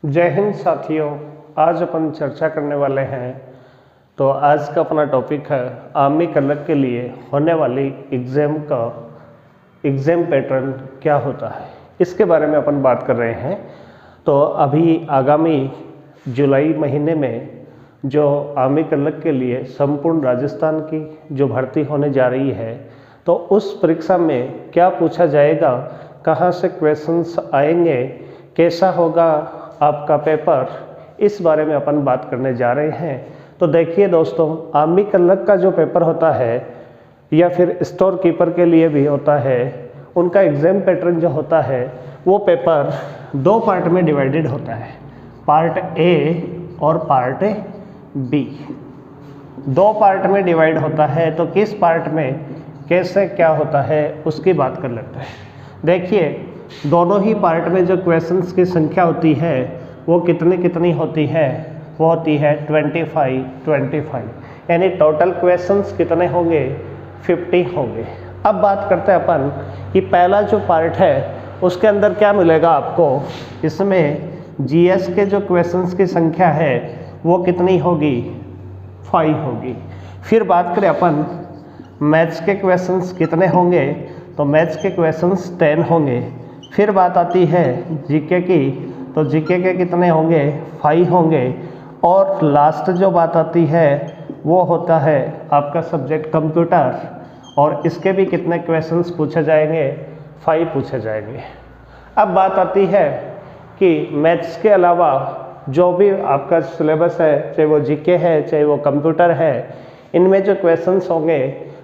जय हिंद साथियों। आज अपन चर्चा करने वाले हैं। तो आज का अपना टॉपिक है आर्मी क्लर्क के लिए होने वाली एग्ज़ाम पैटर्न क्या होता है, इसके बारे में अपन बात कर रहे हैं। तो अभी आगामी जुलाई महीने में जो आर्मी क्लर्क के लिए संपूर्ण राजस्थान की जो भर्ती होने जा रही है, तो उस परीक्षा में क्या पूछा जाएगा, कहाँ से क्वेश्चंस आएंगे, कैसा होगा आपका पेपर, इस बारे में अपन बात करने जा रहे हैं। तो देखिए दोस्तों, आर्मी क्लर्क का जो पेपर होता है या फिर स्टोर कीपर के लिए भी होता है, उनका एग्ज़ाम पैटर्न जो होता है वो पेपर दो पार्ट में डिवाइडेड होता है, पार्ट ए और पार्ट बी। दो पार्ट में डिवाइड होता है। तो किस पार्ट में कैसे क्या होता है उसकी बात कर लेते हैं। देखिए, दोनों ही पार्ट में जो क्वेश्चंस की संख्या होती है वो कितनी होती है, वो होती है 25, यानी टोटल क्वेश्चंस कितने होंगे, 50 होंगे। अब बात करते हैं अपन कि पहला जो पार्ट है उसके अंदर क्या मिलेगा आपको। इसमें जीएस के जो क्वेश्चंस की संख्या है वो कितनी होगी, 5 होगी। फिर बात करें अपन मैथ्स के क्वेश्चंस कितने होंगे, तो मैथ्स के क्वेश्चंस 10 होंगे। फिर बात आती है जीके की, तो जीके के कितने होंगे, 5 होंगे। और लास्ट जो बात आती है वो होता है आपका सब्जेक्ट कंप्यूटर, और इसके भी कितने क्वेश्चंस पूछे जाएंगे, 5 पूछे जाएंगे। अब बात आती है कि मैथ्स के अलावा जो भी आपका सिलेबस है, चाहे वो जीके है चाहे वो कंप्यूटर है, इनमें जो क्वेश्चंस होंगे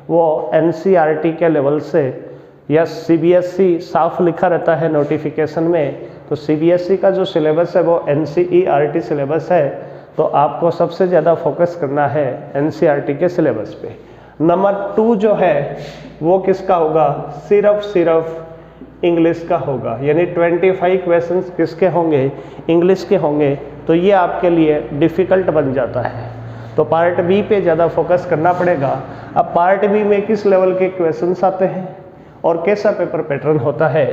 वो एनसीईआरटी के लेवल से या सीबीएसई साफ लिखा रहता है नोटिफिकेशन में। तो सीबीएसई का जो सिलेबस है वो एनसीईआरटी सिलेबस है, तो आपको सबसे ज़्यादा फोकस करना है एनसीईआरटी के सिलेबस पे। नंबर 2 जो है वो किसका होगा, सिर्फ इंग्लिश का होगा, यानी 25 क्वेश्चंस किसके होंगे, इंग्लिश के होंगे। तो ये आपके लिए डिफ़िकल्ट बन जाता है, तो पार्ट बी पे ज़्यादा फोकस करना पड़ेगा। अब पार्ट बी में किस लेवल के क्वेश्चंस आते हैं और कैसा पेपर पैटर्न होता है,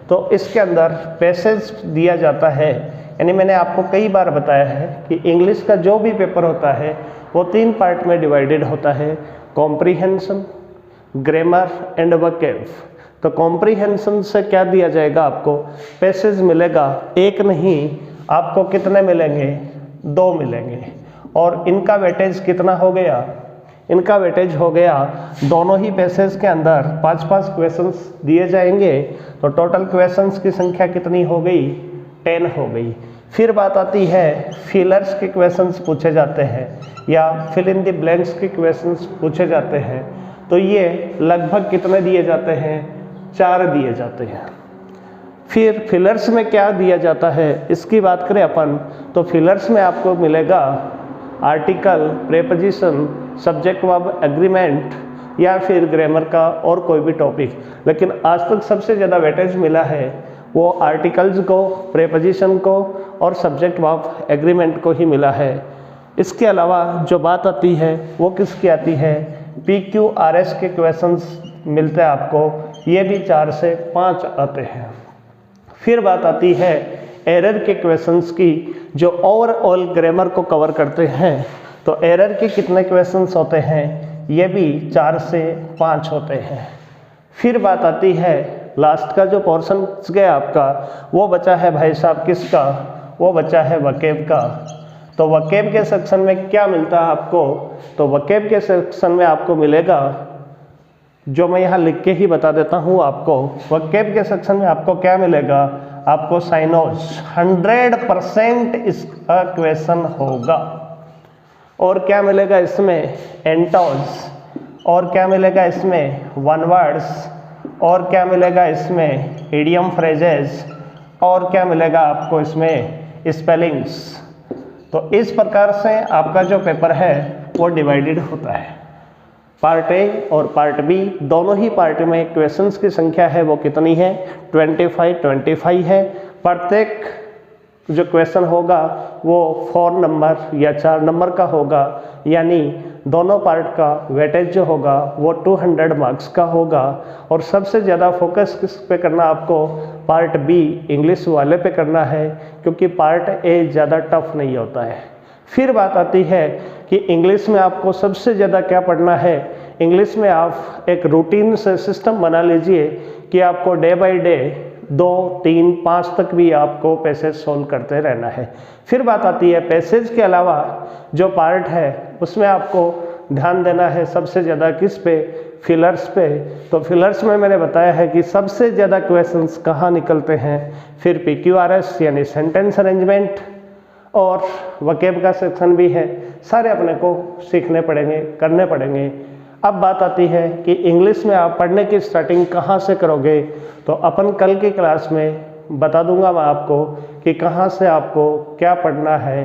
तो इसके अंदर पैसेज दिया जाता है। यानी मैंने आपको कई बार बताया है कि इंग्लिश का जो भी पेपर होता है वो 3 पार्ट में डिवाइडेड होता है, कॉम्प्रीहेंशन, ग्रामर एंड वोकैब। तो कॉम्प्रीहेंशन से क्या दिया जाएगा, आपको पैसेज मिलेगा, एक नहीं आपको कितने मिलेंगे, 2 मिलेंगे। और इनका वेटेज कितना हो गया, इनका वेटेज हो गया, दोनों ही पैसेज के अंदर 5-5 क्वेश्चंस दिए जाएंगे। तो टोटल क्वेश्चंस की संख्या कितनी हो गई, 10 हो गई। फिर बात आती है फिलर्स के क्वेश्चंस पूछे जाते हैं या फिल इन द ब्लैंक्स के क्वेश्चंस पूछे जाते हैं। तो ये लगभग कितने दिए जाते हैं, 4 दिए जाते हैं। फिर फिलर्स में क्या दिया जाता है इसकी बात करें अपन, तो फिलर्स में आपको मिलेगा article, preposition, subject verb agreement या फिर ग्रामर का और कोई भी टॉपिक। लेकिन आज तक सबसे ज़्यादा वेटेज मिला है वो आर्टिकल्स को, प्रेपोजिशन को और सब्जेक्ट वर्ब एग्रीमेंट को ही मिला है। इसके अलावा जो बात आती है वो किसकी आती है, PQRS के क्वेश्चंस मिलते हैं आपको, ये भी 4 से 5 आते हैं। फिर बात आती है एरर के क्वेश्चंस की, जो ओवरऑल ग्रामर को कवर करते हैं। तो एरर के कितने क्वेश्चंस होते हैं, ये भी 4 से 5 होते हैं। फिर बात आती है लास्ट का जो पोर्शन गया आपका, वो बचा है भाई साहब किसका, वो बचा है वोकैब का। तो वोकैब के सेक्शन में क्या मिलता है आपको, तो वोकैब के सेक्शन में आपको मिलेगा, जो मैं यहाँ लिख के ही बता देता हूँ आपको। वोकैब के सेक्शन में आपको क्या मिलेगा, आपको साइनोज 100% इसका क्वेश्चन होगा। और क्या मिलेगा इसमें, एंटोज, और क्या मिलेगा इसमें, वन वर्ड्स, और क्या मिलेगा इसमें, इडियम फ्रेजेस, और क्या मिलेगा आपको इसमें, स्पेलिंग्स। तो इस प्रकार से आपका जो पेपर है वो डिवाइडेड होता है। पार्ट ए और पार्ट बी दोनों ही पार्ट में क्वेश्चंस की संख्या है वो कितनी है, 25 है। प्रत्येक जो क्वेश्चन होगा वो 4 नंबर या 4 नंबर का होगा, यानी दोनों पार्ट का वेटेज जो होगा वो 200 मार्क्स का होगा। और सबसे ज़्यादा फोकस किस पे करना आपको, पार्ट बी इंग्लिश वाले पे करना है, क्योंकि पार्ट ए ज़्यादा टफ नहीं होता है। फिर बात आती है कि इंग्लिश में आपको सबसे ज़्यादा क्या पढ़ना है। इंग्लिश में आप एक रूटीन से सिस्टम बना लीजिए कि आपको डे बाय डे 2, 3, 5 तक भी आपको पैसेज सोल्व करते रहना है। फिर बात आती है पैसेज के अलावा जो पार्ट है उसमें आपको ध्यान देना है सबसे ज़्यादा किस पे, फिलर्स पे। तो फिलर्स में मैंने बताया है कि सबसे ज़्यादा क्वेश्चंस कहाँ निकलते हैं। फिर PQRS यानी सेंटेंस अरेंजमेंट और वकेब का सेक्शन भी है, सारे अपने को सीखने पड़ेंगे, करने पड़ेंगे। अब बात आती है कि इंग्लिश में आप पढ़ने की स्टार्टिंग कहाँ से करोगे, तो अपन कल की क्लास में बता दूंगा मैं आपको कि कहाँ से आपको क्या पढ़ना है।